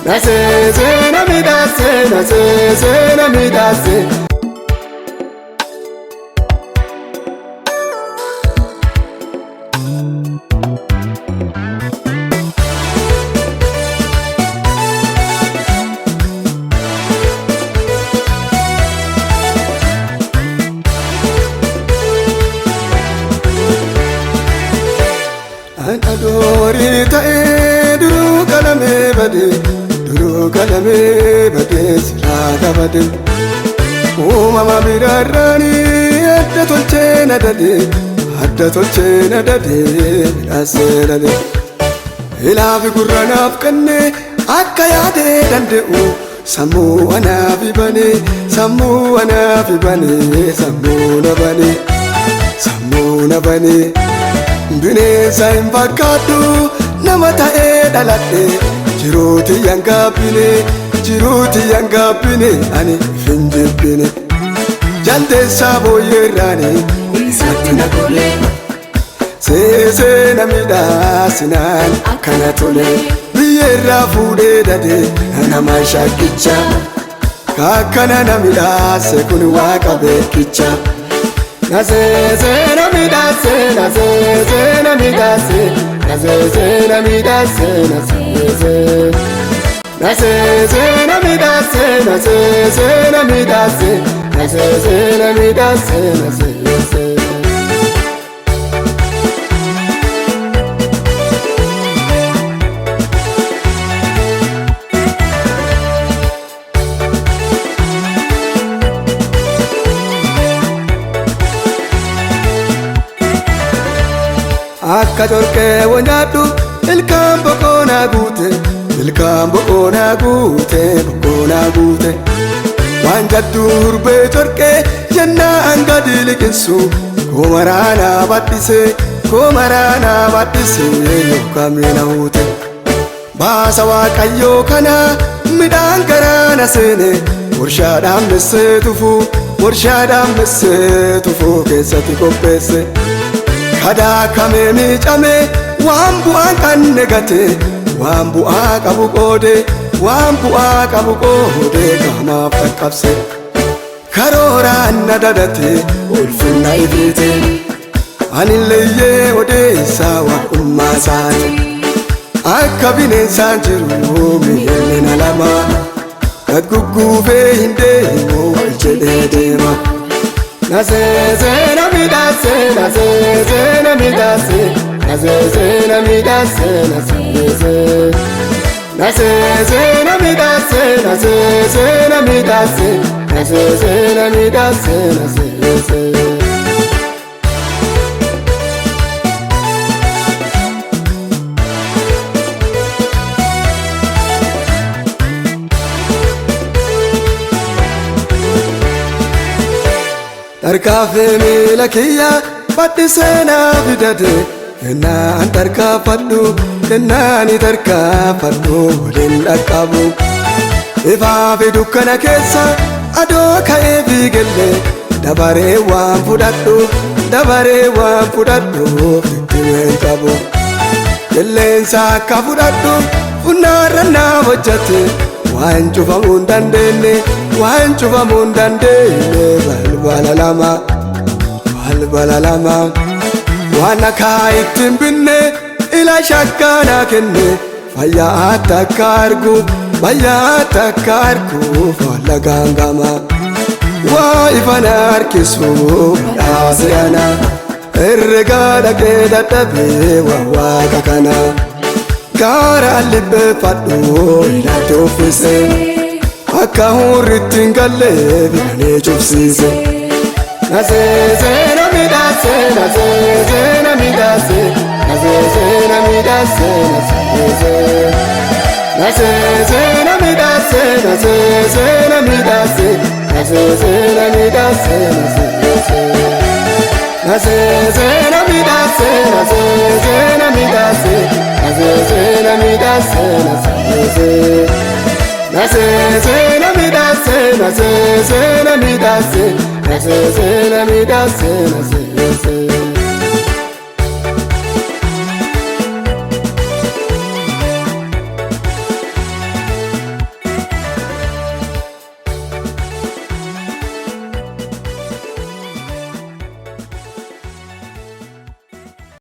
Nasese na midase, nasese na midase. Adori ta'e duru kalame bade sirata bade Umama birarani adda tolche na dade midase dade Ilaafi gurranaaf kanne akka yaade danda'u sammuu anaafi bane sammuu na bane Bineensa hin fakkaatu nama ta'ee dhaladhe jiruuti yangabbine ani hin jibbine jaldeessaa booyyeerraani isatti na gole seesee na midhaasinaan akkana tole biyyeerraa fuudhee dade nama shakkicha kakkana na midhaase kun waaqa beekicha Nasese na midase, nasese na midase, nasese na midase, nasese. Nasese na midase, nasese na midase, nasese na midase, nasese. Akka jorqee wanyaadhu ilkaan boqonaa guute waan jaddu hurbee jorqee jennaan gadi liqinsu koomaraanaa badhise yookaan mina huute baasa waaqayyoo kana midhaan garaana seene warshaadhaan messee tufuu keessatti qopheesse Kadaa kamee miicame waan bu'aan kan negate waan bu'aa qabu qoode qaamaaf qaqqabse karooraan na dadate ulfinna ifiite anilleeyyee odeessaa waaqummaa isaati akka bineensaan jiru miilli na lama gad gugguufee hin deemu wal jedhee deema. Nasese na midase, nasese na midase, nasese na midase, nasese. Nasese na midase, nasese na midase, nasese na midase, nasese. Tarkaafee miila kiyya badhisee naa fidate kennaan tarkaafadhu waliin dhaqqabu ifaa fi dukkana keessa adoo ka'ee fiigellee dabaree waan fudhadhu fittimeen qabu qilleensa akka fudhadhu funnaarra naa hojjate waan cufamuu hin dandeenye balbala lama waan akka ittiin binne ila shakkaanaa kenne fayyaa akka arguuf walla gaangama waa ifana harkisu badhaase ana herregaa dhaqee dadhabee waa waaqa kana gaaraan libbeeffadhu ilaalti uffise akka hurritti hin galle bidhanee cufsiise Nasese na midase, nasese na midase, nasese na midase, nasese. Nasese na midase, nasese na midase, nasese na midase, nasese. Nasese na midase, nasese na midase, nasese na midase, nasese. Nasese na midase, nasese na midase, nasese na midase, nasese.